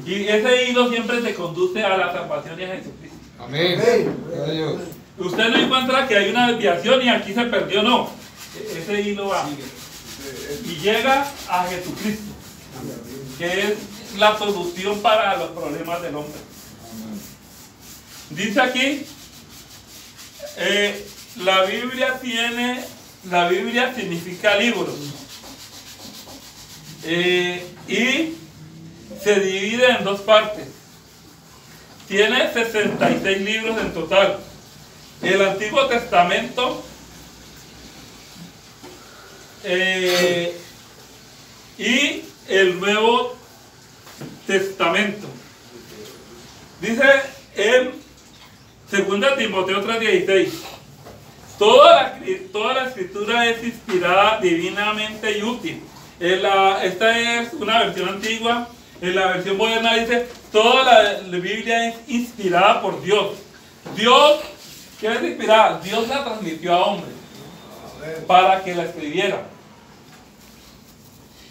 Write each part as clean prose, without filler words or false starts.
Y ese hilo siempre se conduce a la salvación y a Jesucristo. Amén. Dios. Usted no encuentra que hay una desviación y aquí se perdió, no. Ese hilo va y llega a Jesucristo, que es la solución para los problemas del hombre. Dice aquí, la Biblia significa libros, y se divide en dos partes. Tiene 66 libros en total. El Antiguo Testamento y el Nuevo Testamento. Dice en 2 Timoteo 3:16: toda la escritura es inspirada divinamente y útil. Esta es una versión antigua. En la versión moderna dice: toda la Biblia es inspirada por Dios. Dios, ¿qué es inspirada? Dios la transmitió a hombres para que la escribieran.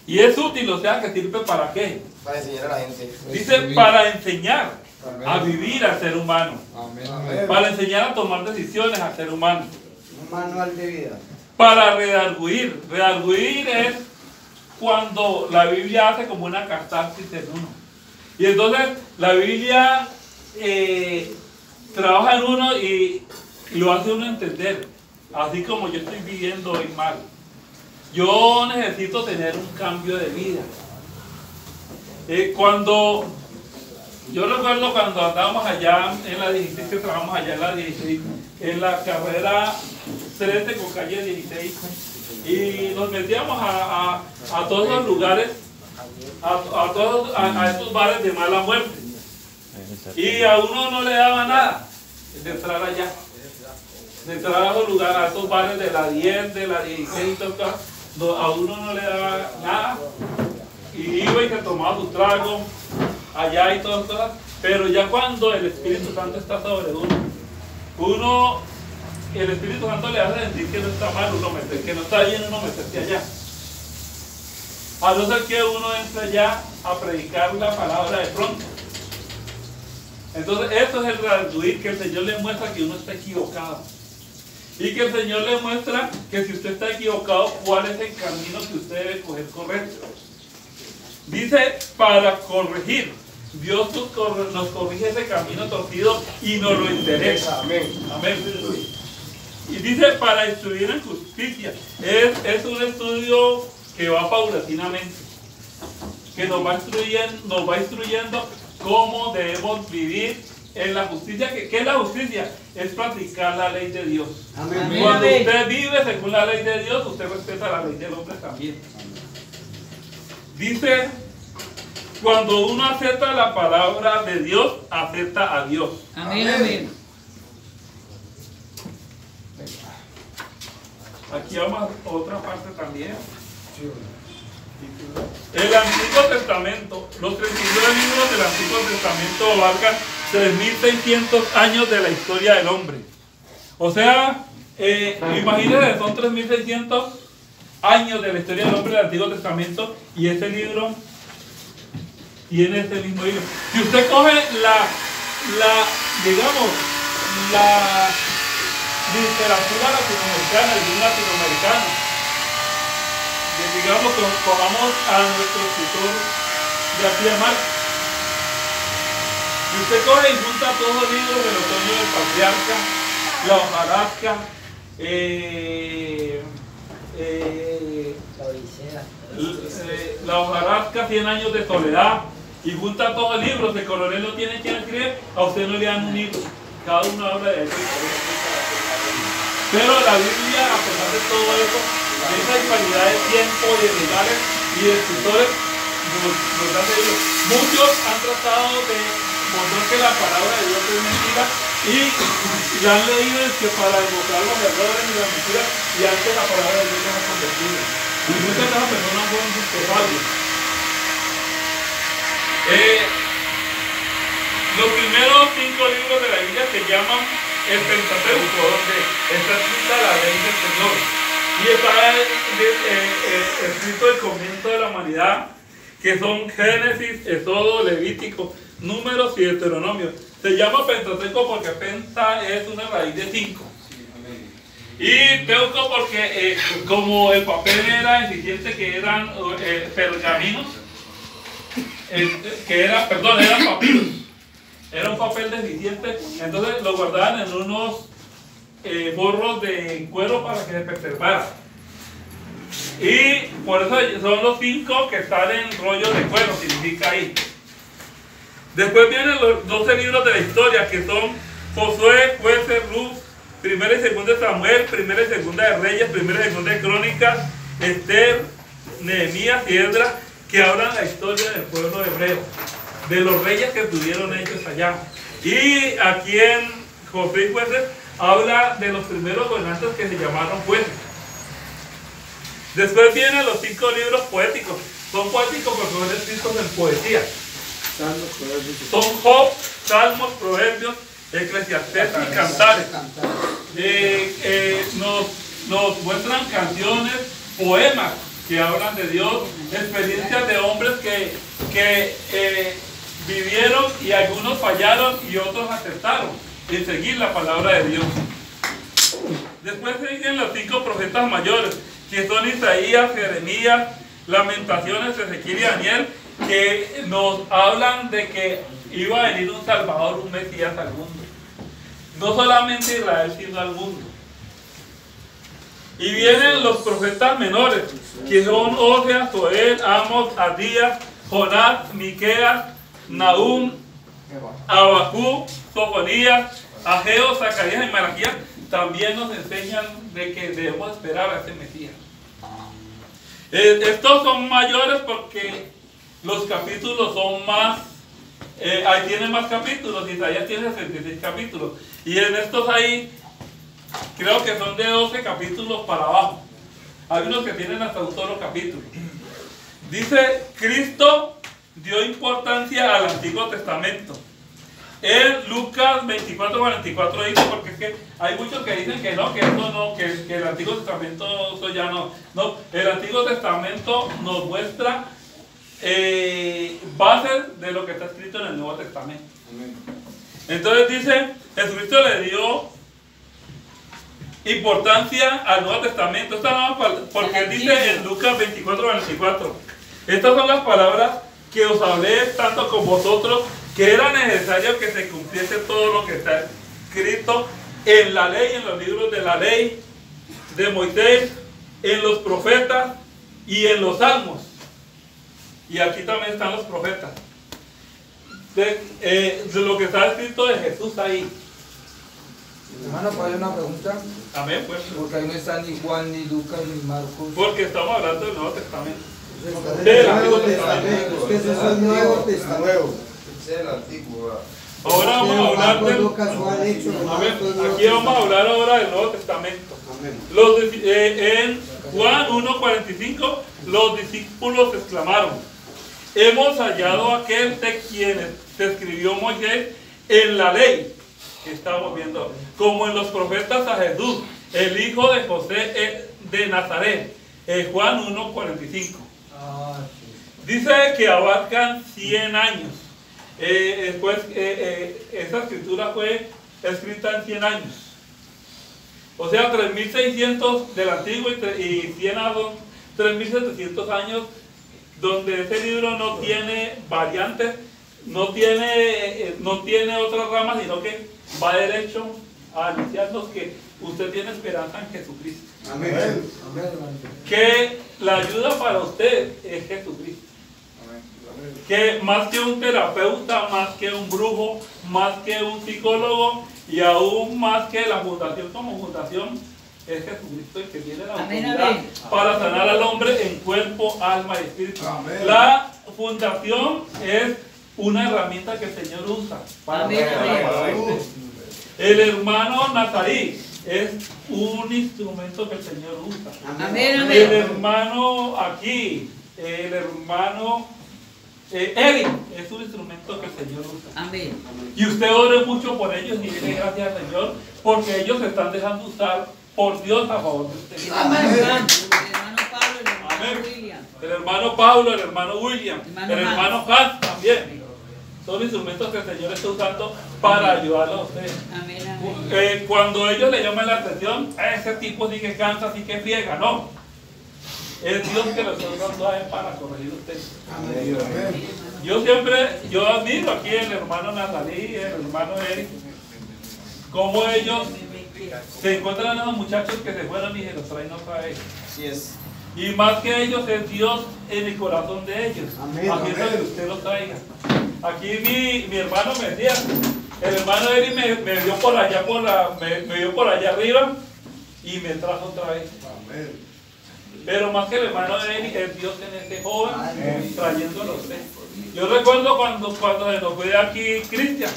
Y es útil, o sea, que sirve para qué. Para enseñar a la gente. Dice para enseñar a vivir al ser humano. Amén. Para enseñar a tomar decisiones al ser humano. Un manual de vida. Para redarguir. Redarguir es cuando la Biblia hace como una catarsis en uno. Y entonces la Biblia trabaja en uno y lo hace uno entender. Así como yo estoy viviendo hoy mal, yo necesito tener un cambio de vida. Yo recuerdo cuando andábamos allá en la 16, que trabajamos allá en la 16, en la carrera 13 con calle 16, y nos metíamos a todos los lugares, a estos bares de mala muerte, y a uno no le daba nada de entrar allá, de entrar a esos lugares, a estos bares de la 10, de la 16, a uno no le daba nada, y iba y se tomaba su trago allá y todas cosas. Pero ya cuando el Espíritu Santo está sobre uno, el Espíritu Santo le hace sentir que no está mal que no está bien uno meterse allá. A no ser que uno entre allá a predicar la palabra de pronto. Entonces eso es el redarguir, que el Señor le muestra que uno está equivocado. Y que el Señor le muestra que si usted está equivocado, cuál es el camino que usted debe coger correcto. Dice para corregir. Dios nos corrige ese camino torcido y nos lo endereza. Amén. Amén. Y dice para instruir en justicia. Es un estudio que va paulatinamente, que nos va instruyendo cómo debemos vivir en la justicia. ¿Qué es la justicia? Es practicar la ley de Dios. Amén. Cuando usted vive según la ley de Dios, usted respeta la ley del hombre también. Dice, cuando uno acepta la palabra de Dios, acepta a Dios. Amén, amén. Aquí vamos a otra parte también. El Antiguo Testamento, los 39 libros del Antiguo Testamento abarcan 3.600 años de la historia del hombre. O sea, imagínense, son 3.600 años de la historia del hombre del Antiguo Testamento, y este libro tiene este mismo libro. Si usted coge la literatura latinoamericana, el libro latinoamericano, digamos, tomamos a nuestro escritor García Márquez. Si usted coge y junta todos los libros del Otoño del Patriarca, La hojarasca, La hojarasca, 100 años de soledad, y junta todos los libros, el coronel no tiene quien escribir, a usted no le dan un libro, cada uno habla de eso. Pero la Biblia, a pesar de todo eso, de esa disparidad de tiempo, de lugares y de escritores, nos hace Dios. Muchos han tratado de mostrar que la palabra de Dios es mentira, y ya han leído que para demostrar los errores y las mentiras, y antes la palabra de Dios no es convertida. Y muchas de esas personas fueron inculpables. Los primeros 5 libros de la Biblia se llaman el Pentateuco, donde está escrita la ley del Señor. Y está escrito el comienzo de la humanidad, que son Génesis, Éxodo, Levítico, Números y Deuteronomio. Se llama Pentateuco porque penta es una raíz de 5. Y teuco porque como el papel era eficiente, que eran pergaminos, eran papiros, era un papel deficiente, entonces lo guardaban en unos forros de cuero para que se preservara. Y por eso son los 5 que están en rollo de cuero, significa ahí. Después vienen los 12 libros de la historia, que son Josué, Jueces, Ruth, Primera y Segunda de Samuel, Primera y Segunda de Reyes, Primera y Segunda de Crónicas, Esther, Nehemías y Esdras, que hablan la historia del pueblo hebreo, de los reyes que estuvieron hechos allá. Y aquí en Josué y Jueces habla de los primeros gobernantes que se llamaron jueces. Después vienen los 5 libros poéticos. Son poéticos porque son escritos en poesía. Son Job, Salmos, Proverbios, Eclesiastés y Cantares. Nos muestran canciones, poemas que hablan de Dios, experiencias de hombres que vivieron y algunos fallaron y otros aceptaron en seguir la palabra de Dios. Después siguen los 5 profetas mayores, que son Isaías, Jeremías, Lamentaciones, Ezequiel y Daniel, que nos hablan de que iba a venir un Salvador, un Mesías al mundo. No solamente Israel, sino al mundo. Y vienen los profetas menores, que son Oseas, Joel, Amos, Abdías, Jonás, Miqueas, Nahum, Abacú, Sofonías, Ageo, Zacarías y Malaquías. También nos enseñan de que debemos esperar a ese Mesías. Estos son mayores porque los capítulos son más, ahí tienen más capítulos. Isaías tiene 66 capítulos. Y en estos ahí, creo que son de 12 capítulos para abajo. Hay unos que tienen hasta un solo capítulo. Dice, Cristo dio importancia al Antiguo Testamento. En Lucas 24:44 dice, porque es que hay muchos que dicen que no, que eso no, que el Antiguo Testamento eso ya no. No, el Antiguo Testamento nos muestra bases de lo que está escrito en el Nuevo Testamento. Entonces dice, Jesucristo le dio importancia al Nuevo Testamento. Porque él dice en Lucas 24:24, estas son las palabras que os hablé tanto con vosotros, que era necesario que se cumpliese todo lo que está escrito en la ley, en los libros de la ley de Moisés, en los profetas y en los salmos. Y aquí también están los profetas. De lo que está escrito de Jesús ahí. Hermano, ¿puedo hacer una pregunta? Amén, pues. Porque ahí no está ni Juan, ni Lucas, ni Marcos. Porque estamos hablando del Nuevo Testamento. Del Nuevo Testamento. Es que ese es el Nuevo Testamento. Ese es el antiguo. Ahora vamos a hablar del... Aquí vamos a hablar ahora del Nuevo Testamento. En Juan 1:45 los discípulos exclamaron: hemos hallado aquel de quienes se escribió Moisés en la ley, que estamos viendo, como en los profetas, a Jesús, el hijo de José de Nazaret. Juan 1:45. Dice que abarcan 100 años. Después, esa escritura fue escrita en 100 años. O sea, 3.600 del antiguo y 100 a 3.700 años, donde ese libro no tiene variantes, no tiene otras ramas, sino que va derecho a anunciarnos que usted tiene esperanza en Jesucristo. Amén. Que la ayuda para usted es Jesucristo. Que más que un terapeuta, más que un brujo, más que un psicólogo y aún más que la fundación como fundación, es Jesucristo el que tiene la autoridad para sanar al hombre en cuerpo, alma y espíritu. Amén. La fundación es una herramienta que el Señor usa para el hermano Nazarí es un instrumento que el Señor usa. Amén. El hermano aquí, el hermano Eric es un instrumento que el Señor usa. Amén. Y usted ore mucho por ellos y dile gracias al Señor, porque ellos se están dejando usar por Dios a favor de usted. Amén. El hermano Pablo, el hermano William. el hermano Pablo, el hermano William, Hermano el hermano Hans también. Son instrumentos que el Señor está usando para ayudarlos a ustedes. Amén, amén. Cuando ellos le llaman la atención, ese tipo sí que cansa, sí que friega, no. Es Dios que los está usando a él para corregir a ustedes. Yo admiro aquí el hermano Natalí, el hermano Eric, cómo ellos se encuentran a los muchachos que se fueron y se los traen otra vez. Así es. Y más que ellos es Dios en el corazón de ellos, Amén, haciendo amén. que usted los traiga. Aquí mi hermano me decía, el hermano Eric me vio por allá me vio por allá arriba y me trajo otra vez. Pero más que el hermano Eric es Dios en este joven, trayéndolo a usted. Yo recuerdo cuando se nos fue de aquí Cristian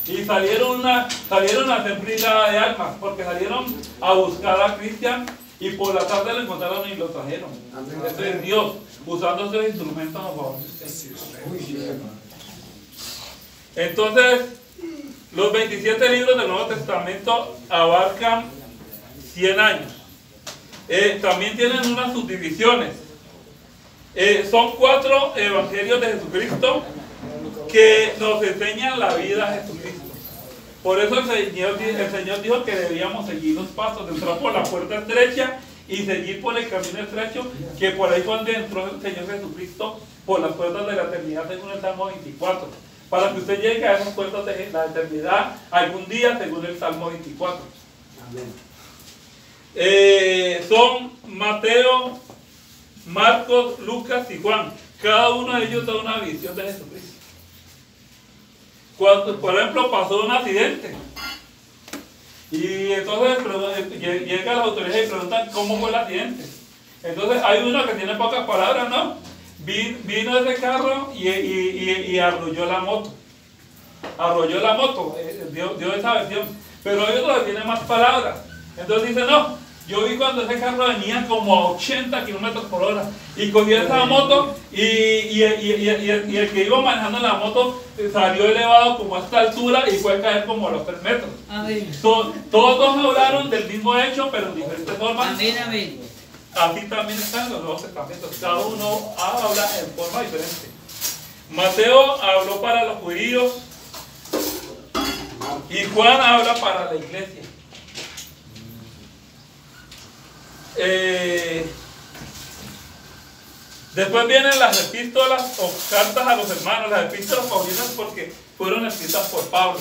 y salieron a hacer brigada de almas, porque salieron a buscar a Cristian y por la tarde lo encontraron y lo trajeron. Eso es Dios, usando esos instrumentos a favor de usted. Entonces, los 27 libros del Nuevo Testamento abarcan 100 años. También tienen unas subdivisiones. Son 4 evangelios de Jesucristo que nos enseñan la vida de Jesucristo. Por eso el Señor dijo que debíamos seguir los pasos, de entrar por la puerta estrecha y seguir por el camino estrecho, que por ahí fue donde entró el Señor Jesucristo, por las puertas de la eternidad, según el Salmo 24. Para que usted llegue a esas puertas de la eternidad algún día, según el Salmo 24. Son Mateo, Marcos, Lucas y Juan. Cada uno de ellos da una visión de Jesucristo. Cuando, por ejemplo, pasó un accidente y entonces llegan las autoridades y preguntan cómo fue el accidente. Entonces hay uno que tiene pocas palabras, ¿no? Vino ese carro y arrolló la moto. Arrolló la moto, dio esa versión. Pero hay otro que tiene más palabras. Entonces dice, no, yo vi cuando ese carro venía como a 80 kilómetros por hora y cogió esa moto y el que iba manejando la moto salió elevado como a esta altura y fue a caer como a los 3 metros. Amén. Todos hablaron del mismo hecho, pero en diferentes formas. Amén, amén. Así también están los Nuevos Testamentos. Cada uno habla en forma diferente. Mateo habló para los judíos y Juan habla para la iglesia. Después vienen las epístolas o cartas a los hermanos, las epístolas paulinas, porque fueron escritas por Pablo.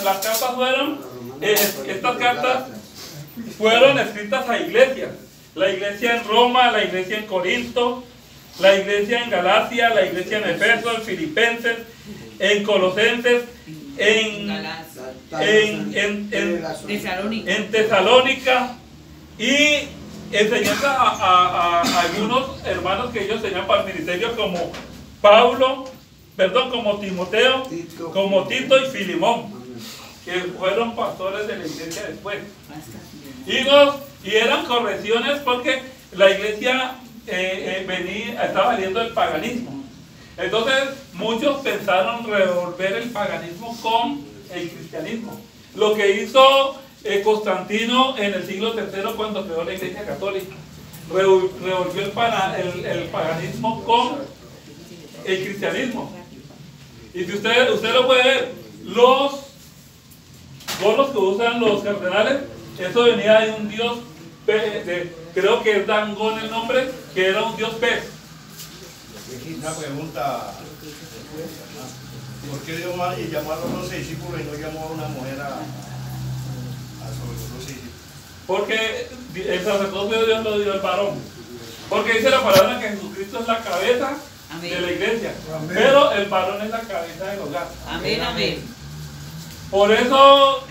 Las cartas fueron, estas cartas fueron escritas a iglesias. La iglesia en Roma, la iglesia en Corinto, la iglesia en Galacia, la iglesia en Efeso, en Filipenses, en Colosenses, en Tesalónica, y enseñanza a algunos hermanos que ellos tenían para el ministerio, como como Timoteo, como Tito y Filimón, que fueron pastores de la iglesia después. Y eran correcciones porque la iglesia estaba saliendo del paganismo. Entonces muchos pensaron revolver el paganismo con el cristianismo. Lo que hizo Constantino en el siglo III cuando creó la iglesia católica. Revolvió el paganismo con el cristianismo. Y si usted lo puede ver, los gorros que usan los cardenales, eso venía de un dios, creo que es Dangón el nombre, que era un dios pez. Una pregunta, ¿por qué Dios llamó a los 12 discípulos y no llamó a una mujer a sobre los 12 discípulos? Porque el sacerdocio de Dios lo dio el varón. Porque dice la palabra que Jesucristo es la cabeza de la iglesia. Amén. Pero el varón es la cabeza del hogar. Amén, amén. Por eso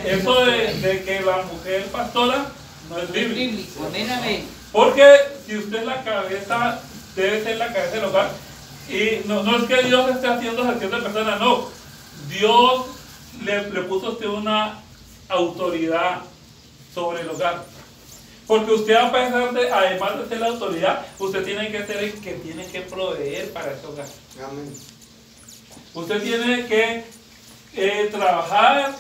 eso de que la mujer pastora no es bíblico. Amén, amén. Porque si usted es la cabeza, debe ser la cabeza del hogar. Y no es que Dios esté haciendo gestión de personas, no. Dios le puso a usted una autoridad sobre el hogar. Porque usted, a pesar de, además de ser la autoridad, usted tiene que ser el que tiene que proveer para ese hogar. Amén. Usted tiene que trabajar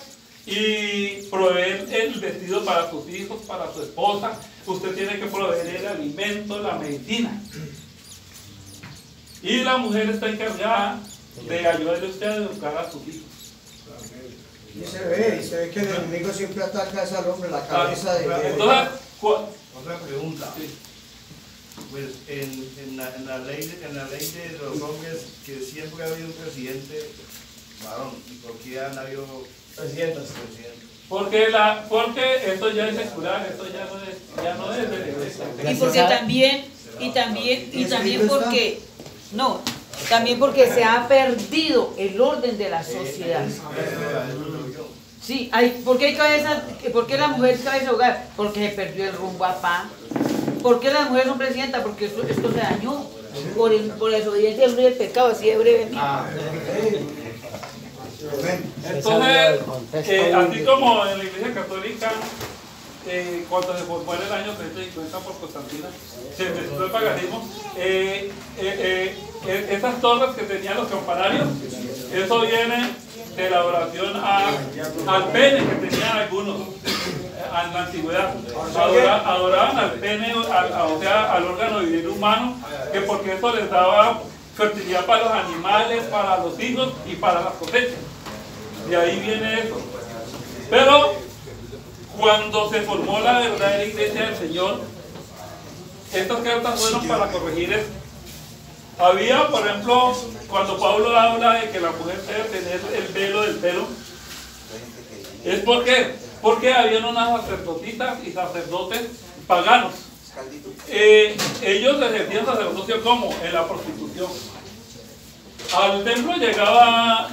y proveer el vestido para sus hijos, para su esposa. Usted tiene que proveer el alimento, la medicina. Y la mujer está encargada de ayudarle a usted a educar a sus hijos. Y se ve que el enemigo siempre ataca al hombre, la cabeza de... Entonces, otra pregunta. sí. Pues en la ley de los hombres, que siempre ha habido un presidente varón, ¿y por qué han habido presidentes? Porque esto ya es secular, esto ya no es de la iglesia. Y porque también porque, no, también porque se ha perdido el orden de la sociedad. Sí, ¿por qué la mujer es cabeza de hogar? Porque se perdió el rumbo a paz. ¿Por qué las mujeres son presidentas? Porque esto se dañó por la desobediencia del del pecado, así de breve. Entonces, así como en la Iglesia Católica, cuando se formó en el año 350 por Constantina, se mezcló el paganismo, esas torres que tenían los campanarios, eso viene de la oración al pene que tenían algunos en la antigüedad. Adoraban al pene, o sea, al órgano viril humano, que porque eso les daba fertilidad para los animales, para los hijos y para las cosechas. De ahí viene eso. Pero cuando se formó la verdadera iglesia del Señor, estas cartas fueron para corregir esto. Había, por ejemplo, cuando Pablo habla de que la mujer debe tener el velo del pelo, ¿es por qué? Porque habían unas sacerdotisas y sacerdotes paganos. Ellos ejercían sacerdocio como en la prostitución. Al templo llegaba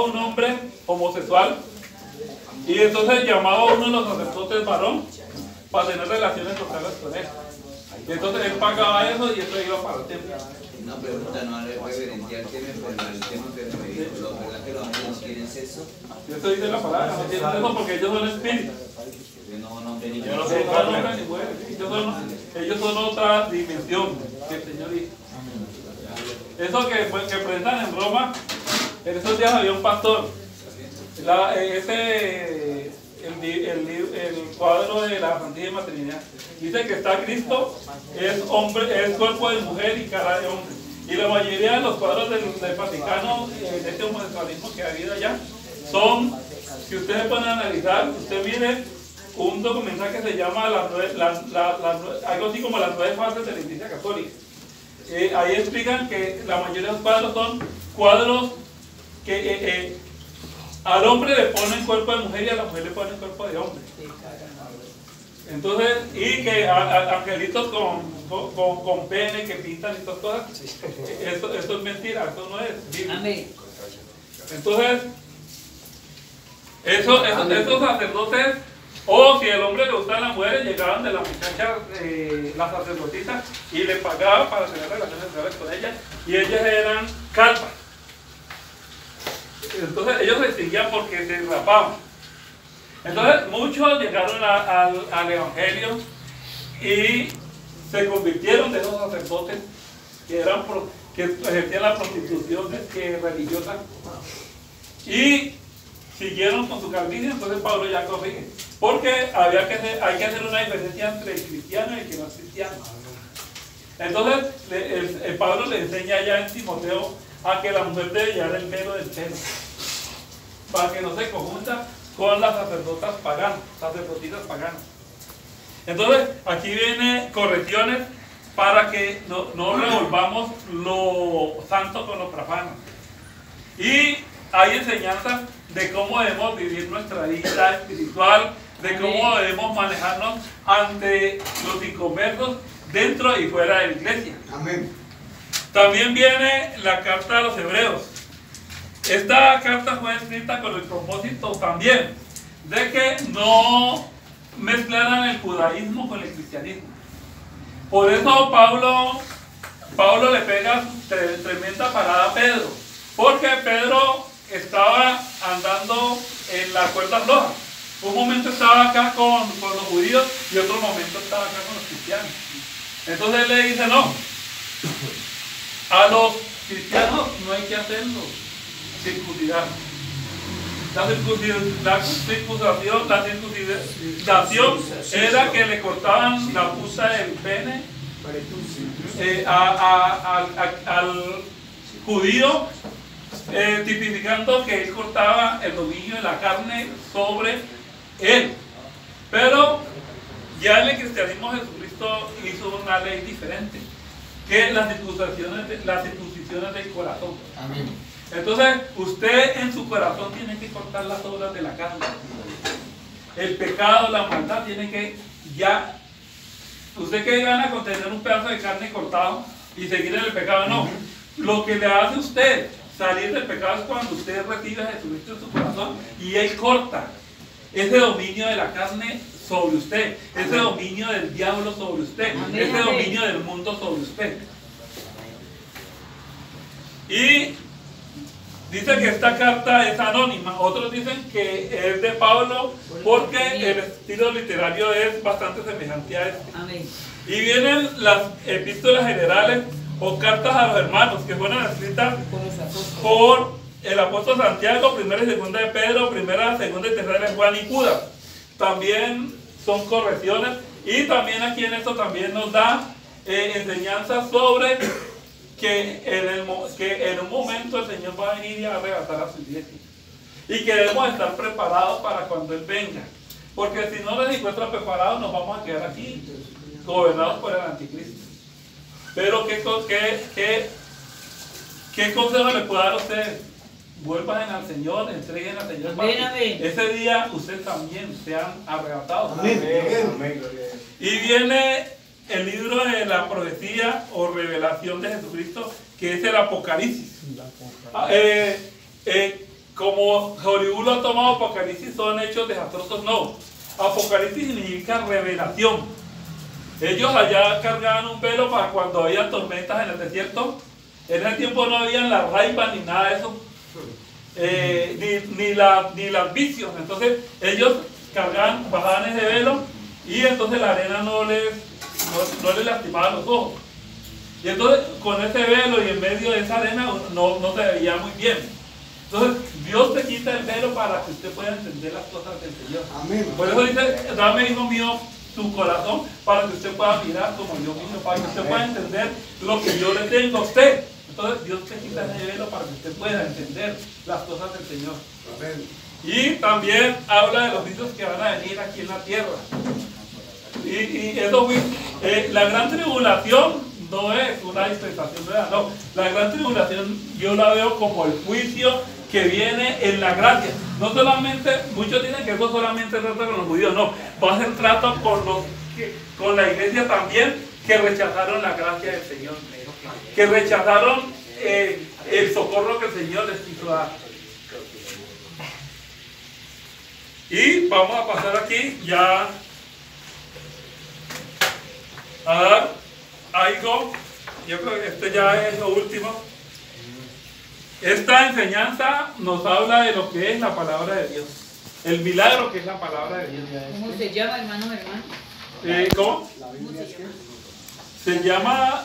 un hombre homosexual y entonces llamaba a uno de los sacerdotes varón para tener relaciones locales con él. Y entonces él pagaba eso y eso iba para el templo. Una pregunta, no le puede referenciar el tema que me dijo, ¿verdad que los ángeles tienen sexo? Eso dice la palabra, no tienen sexo porque ellos son espíritus. Ellos son otra dimensión que el Señor dijo. Eso que presentan en Roma, en esos días había un pastor. El cuadro de la Santísima Trinidad dice que está Cristo, es hombre, es cuerpo de mujer y cara de hombre. Y la mayoría de los cuadros del Vaticano, de este homosexualismo que ha habido allá, son, si ustedes pueden analizar, usted mire un documental que se llama algo así como las 9 fases de la Iglesia Católica. Ahí explican que la mayoría de los cuadros son cuadros que al hombre le ponen cuerpo de mujer y a la mujer le ponen cuerpo de hombre. Entonces, y que angelitos con pene que pintan y todas cosas, esto es mentira, esto no es bíblico. Amén. Entonces, estos sacerdotes, o si el hombre le gustaba a las mujeres, llegaban de la muchacha, las sacerdotisas, y le pagaban para tener relaciones sexuales con ellas, y ellas eran calvas. Entonces ellos se extinguían porque se rapaban. Entonces muchos llegaron al Evangelio y se convirtieron de esos sacerdotes que ejercían la prostitución religiosa y siguieron con su calvinismo. Entonces Pablo ya corrige, porque hay que hacer una diferencia entre el cristiano y el que no es cristiano. Entonces Pablo le enseña ya en Timoteo a que la mujer debe llevar el velo del pelo para que no se conjunta con las sacerdotisas paganas. Entonces aquí vienen correcciones para que no revolvamos lo santo con lo profano. Y hay enseñanzas de cómo debemos vivir nuestra vida espiritual, de cómo debemos manejarnos ante los inconversos dentro y fuera de la iglesia. Amén. También viene la carta a los hebreos. Esta carta fue escrita con el propósito también de que no mezclaran el judaísmo con el cristianismo. Por eso Pablo le pega tremenda parada a Pedro, porque Pedro estaba andando en la cuerda floja. Un momento estaba acá con los judíos y otro momento estaba acá con los cristianos. Entonces él le dice, no, a los cristianos no hay que hacerlo circuncidar. La circuncisión era que le cortaban la punta del pene al judío, tipificando que él cortaba el dominio de la carne sobre él. Pero ya en el cristianismo Jesucristo hizo una ley diferente, que las circuncisiones del corazón. Amén. Entonces, usted en su corazón tiene que cortar las obras de la carne. El pecado, la maldad, tiene que ya. ¿Usted qué gana con tener un pedazo de carne cortado y seguir en el pecado? No. Lo que le hace a usted salir del pecado es cuando usted recibe a Jesucristo en su corazón y Él corta ese dominio de la carne sobre usted, ese dominio del diablo sobre usted, ese dominio del mundo sobre usted. Y dice que esta carta es anónima, otros dicen que es de Pablo porque el estilo literario es bastante semejante a este. Amén. Y vienen las epístolas generales o cartas a los hermanos que fueron escritas por el apóstol Santiago, primera y segunda de Pedro, primera, segunda y tercera de Juan y Judas. También son correcciones y también aquí en esto también nos da enseñanzas sobre que en un momento el Señor va a venir y a arrebatar a su iglesia y que debemos estar preparados para cuando Él venga, porque si no nos encuentra preparados nos vamos a quedar aquí gobernados por el anticristo. Pero ¿qué consejo le puedo dar a ustedes? Vuelvan al Señor, entreguen al Señor. Amén, amén. Ese día ustedes también sean arrebatados. Amén. Amén. Y viene el libro de la profecía o revelación de Jesucristo, que es el Apocalipsis. Como Hollywood lo ha tomado Apocalipsis, son hechos desastrosos, no. Apocalipsis significa revelación. Ellos allá cargaban un velo para cuando había tormentas en el desierto. En ese tiempo no habían las Ray-Ban ni nada de eso, ni las vicios. Entonces ellos bajaban ese velo y entonces la arena no les lastimaba los ojos. Y entonces con ese velo y en medio de esa arena no se veía muy bien. Entonces Dios te quita el velo para que usted pueda entender las cosas del Señor. Amén. Por eso dice, dame, hijo mío, tu corazón para que usted pueda mirar como yo miro, para que usted pueda entender lo que yo le tengo a usted. Entonces Dios te quita ese velo para que usted pueda entender las cosas del Señor. Amén. Y también habla de los juicios que van a venir aquí en la tierra. Y eso, la gran tribulación no es una dispensación nueva, no. La gran tribulación yo la veo como el juicio que viene en la gracia. No solamente, muchos dicen que eso solamente trata con los judíos, no. Va a ser trato con la iglesia también, que rechazaron la gracia del Señor, que rechazaron el socorro que el Señor les quiso dar. Y vamos a pasar aquí ya a dar algo. Yo creo que este ya es lo último. Esta enseñanza nos habla de lo que es la palabra de Dios, el milagro que es la palabra de Dios. ¿Cómo se llama, hermano? ¿Cómo? Se llama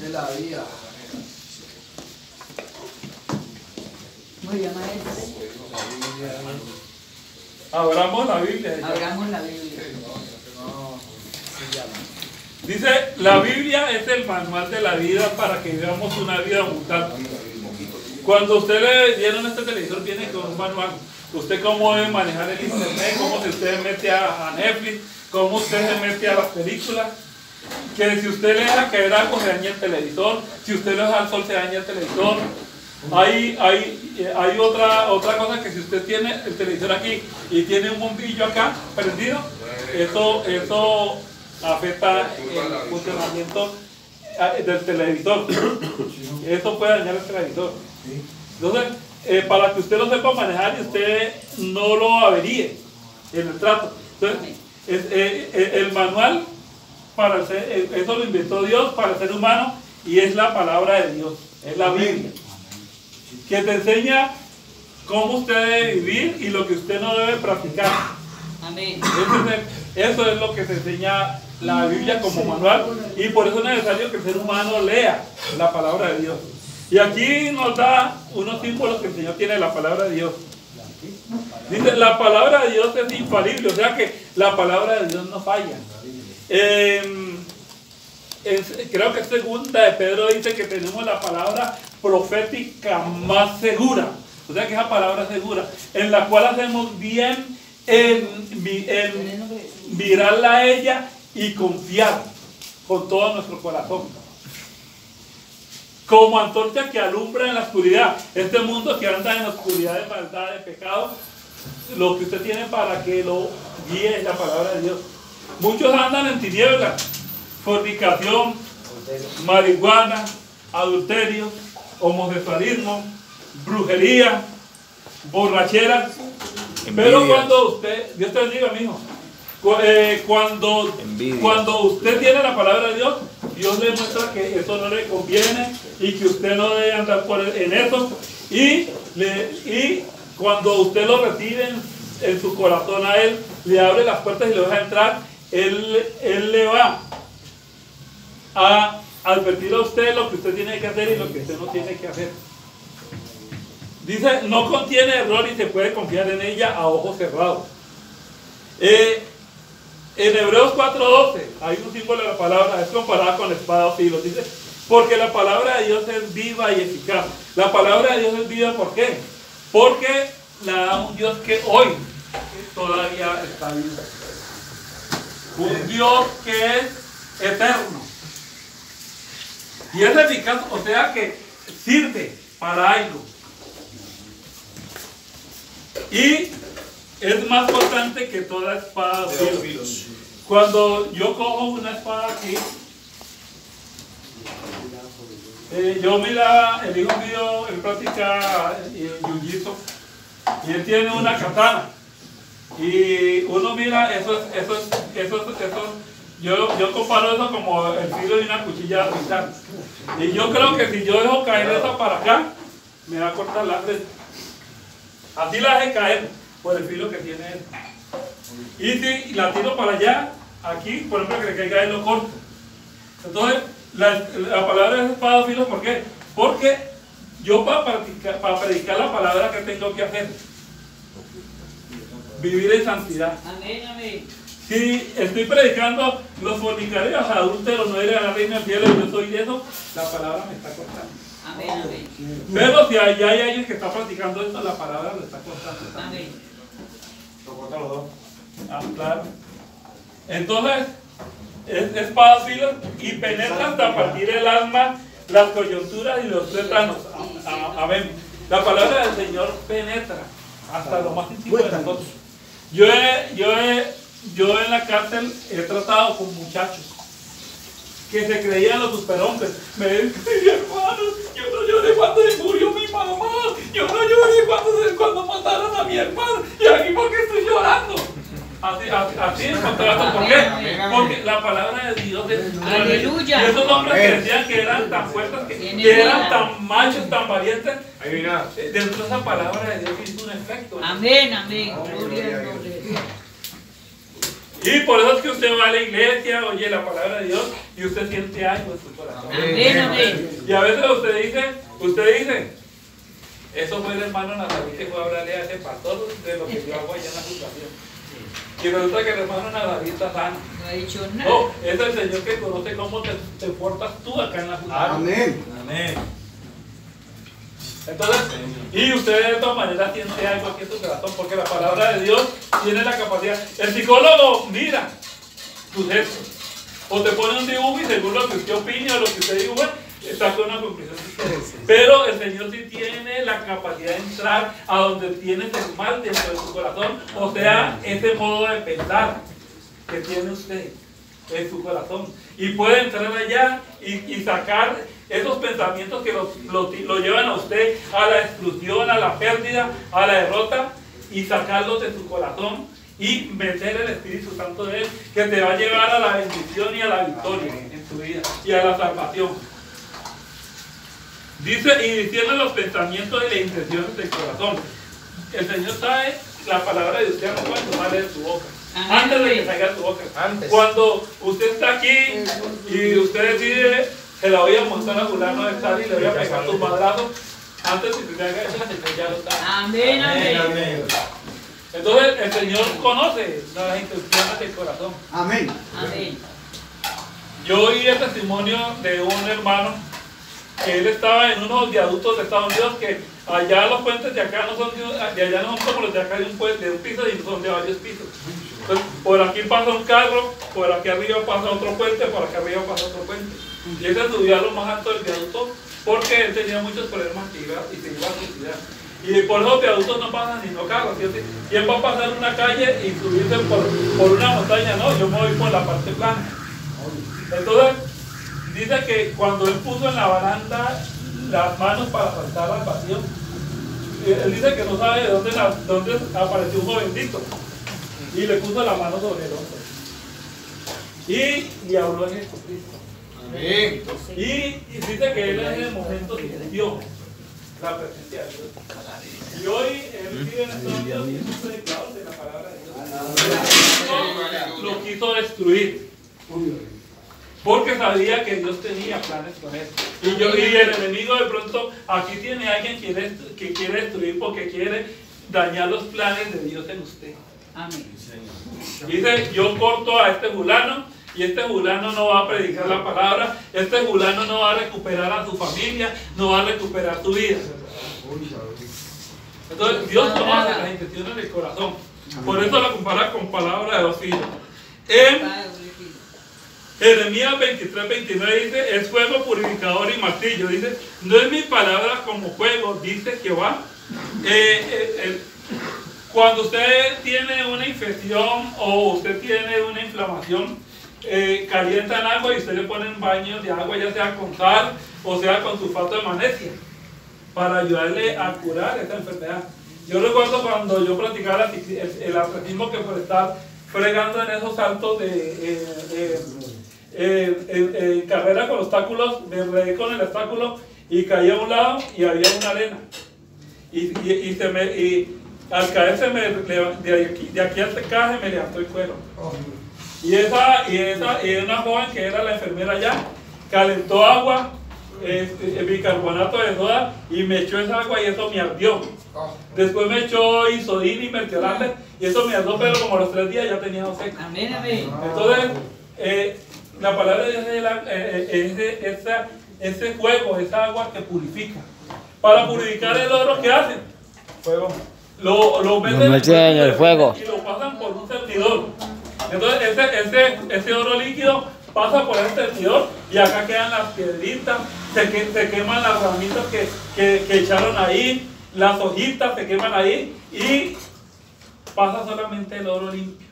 De la vida. ¿Cómo se llama eso? Abramos la Biblia. Abramos la Biblia. Dice, la Biblia es el manual de la vida para que vivamos una vida abundante. Cuando usted le dieron este televisor, viene con un manual. Usted cómo debe manejar el internet, cómo si usted mete a Netflix, cómo usted se mete a las películas. Que si usted le deja caer algo, se daña el televisor. Si usted le deja al sol, se daña el televisor. Hay otra cosa, que si usted tiene el televisor aquí y tiene un bombillo acá prendido, eso afecta el funcionamiento del televisor. Eso puede dañar el televisor. Entonces, para que usted lo sepa manejar y usted no lo averíe en el trato. Entonces, el manual eso lo inventó Dios para el ser humano y es la palabra de Dios, es la Biblia, que te enseña cómo usted debe vivir y lo que usted no debe practicar. Amén. Eso es lo que te enseña la Biblia como manual, y por eso es necesario que el ser humano lea la palabra de Dios. Y aquí nos da unos símbolos que el Señor tiene de la palabra de Dios. Dice, la palabra de Dios es infalible, o sea que la palabra de Dios no falla. Creo que segunda de Pedro dice que tenemos la palabra profética más segura. O sea que esa palabra es segura, en la cual hacemos bien en mirarla a ella y confiar con todo nuestro corazón. Como antorcha que alumbra en la oscuridad. Este mundo que anda en la oscuridad de maldad, de pecado, lo que usted tiene para que lo guíe es la palabra de Dios. Muchos andan en tinieblas, fornicación, marihuana, adulterio, homosexualismo, brujería, borrachera. Pero cuando usted, Dios te bendiga, mijo, cuando usted tiene la palabra de Dios, Dios le muestra que eso no le conviene y que usted no debe andar en eso. Y cuando usted lo recibe en su corazón a Él, le abre las puertas y le deja entrar, Él le va a advertir a usted lo que usted tiene que hacer y lo que usted no tiene que hacer. Dice, no contiene error y se puede confiar en ella a ojos cerrados. En Hebreos 4:12 hay un símbolo de la palabra, es comparada con la espada o filo. Dice, porque la palabra de Dios es viva y eficaz. La palabra de Dios es viva, ¿por qué? Porque la da un Dios que hoy todavía está vivo. Un Dios que es eterno. Y es eficaz, o sea que sirve para algo. Y es más potente que toda espada de filos. Cuando yo cojo una espada aquí, yo mira, el hijo mío, él practica jiu-jitsu y él tiene una katana. Y uno mira, yo comparo eso como el filo de una cuchilla vital. Y yo creo que si yo dejo caer esa para acá, me va a cortar la frente. Así la dejé caer por el filo que tiene él. Y si la tiro para allá, aquí, por ejemplo, que le caiga él lo corto. Entonces, la palabra es espada o filo, ¿por qué? Porque yo para predicar la palabra que tengo que hacer, vivir en santidad. Amén, amén. Si estoy predicando los fornicarios, adúlteros, no eres a la reina del cielo, yo soy de eso, la palabra me está cortando. Amén, amén. Pero si allá hay alguien que está practicando esto, la palabra lo está cortando. Amén. Lo cortan los dos. Ah, claro. Entonces, es espada filo y penetra hasta partir el alma, las coyunturas y los tuétanos. Amén. La palabra del Señor penetra hasta lo más íntimo de nosotros. Yo en la cárcel he tratado con muchachos que se creían los superhombres. Me dicen, hermano, yo no lloré cuando se murió mi mamá, yo no lloré cuando mataron a mi hermano, y aquí porque estoy llorando. Así es contrato. ¿Por qué? Porque la palabra de Dios es Aleluya. y esos hombres que decían que eran tan fuertes, que eran tan machos, tan valientes, dentro de esa palabra de Dios hizo un efecto. Amén, amén. Gloria al nombre de Dios. Y por eso es que usted va a la iglesia, oye la palabra de Dios y usted siente algo en su corazón. Amén, amén. Y a veces usted dice, eso fue el hermano Nazarí que fue a hablarle a ese pastor de lo que yo hago allá en la fundación. Y resulta que el hermano Nazarí está sano. No ha dicho nada. No, es el Señor que conoce cómo te portas tú acá en la fundación. Amén. Amén. Entonces, y usted de todas maneras siente algo aquí en su corazón, porque la palabra de Dios tiene la capacidad. El psicólogo mira tus gestos, o te pone un dibujo y según lo que usted opine o lo que usted dibuja, saca una conclusión. Pero el Señor sí tiene la capacidad de entrar a donde tienes el mal dentro de su corazón, o sea, ese modo de pensar que tiene usted en su corazón, y puede entrar allá y sacar esos pensamientos que lo llevan a usted a la exclusión, a la pérdida, a la derrota, y sacarlos de su corazón y meter el Espíritu Santo de Él, que te va a llevar a la bendición y a la victoria en tu vida y a la salvación. Dice, y diciendo los pensamientos y las intenciones del corazón. El Señor sabe la palabra de usted cuando sale de su boca. Antes de que salga de su boca. Cuando usted está aquí y usted decide se la voy a mostrar a fulano de tal y le voy a pegar tus madrazos antes de que te haga eso, el Señor ya lo sabe. Amén, amén. Entonces el Señor conoce las intenciones del corazón. Amén. Amén. Yo oí el testimonio de un hermano que él estaba en unos viaductos de Estados Unidos, que allá los puentes de acá no son de allá no son como los de acá de un piso, sino son de varios pisos. Entonces, por aquí pasa un carro, por aquí arriba pasa otro puente, por aquí arriba pasa otro puente. Y él se subió a lo más alto del viaducto porque él tenía muchos problemas y se iba a suicidar. Y por esos viaductos no pasan ni no carros. ¿Quién va a pasar una calle y subirse por una montaña? No, yo me voy por la parte plana. Entonces, dice que cuando él puso en la baranda las manos para saltar al vacío, él dice que no sabe de dónde apareció un jovencito y le puso la mano sobre el hombro y le habló en Jesucristo. Amén. Y dice que él en ese momento sintió la presencia de Dios. Y hoy él vive en Estados Unidos y es un predicador de la palabra de Dios. Lo quiso destruir porque sabía que Dios tenía planes con él. Y el enemigo de pronto aquí tiene a alguien que quiere destruir porque quiere dañar los planes de Dios en usted. Amén. Dice, yo corto a este fulano y este fulano no va a predicar la palabra, este fulano no va a recuperar a su familia, no va a recuperar tu vida. Entonces Dios conoce las intenciones del corazón. Por eso la compara con palabra de dos filos. En Jeremías 23:29 dice, es fuego purificador y martillo. Dice, no es mi palabra como fuego, dice Jehová. Cuando usted tiene una infección o usted tiene una inflamación, calientan agua y usted le pone un baño de agua, ya sea con sal o sea con sulfato de magnesio, para ayudarle a curar esta enfermedad. Yo recuerdo cuando yo practicaba el atletismo, que por estar fregando en esos saltos en carrera con obstáculos, me enredé con el obstáculo y caí a un lado y había una arena. Y al caerse de aquí hasta acá se me levantó el cuero. Y una joven que era la enfermera allá, calentó agua, bicarbonato de soda, y me echó esa agua y eso me ardió. Después me echó isodina y mertiolate y eso me ardió, pero como a los 3 días ya tenía seco. Amén, amén. Entonces, la palabra de Dios es ese fuego, esa agua que purifica. Para purificar el oro, ¿qué hacen? Fuego. Lo meten en el fuego y lo pasan por un servidor. Entonces ese oro líquido pasa por el servidor y acá quedan las piedritas, se queman las ramitas que echaron ahí, las hojitas se queman ahí y pasa solamente el oro limpio.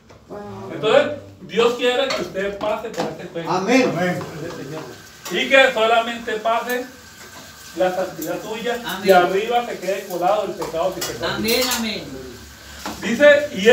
Entonces Dios quiere que usted pase por este fuego. Amén. Y que solamente pase la santidad tuya. Amén. Y arriba se quede colado el pecado que te Amén, amén. dice, y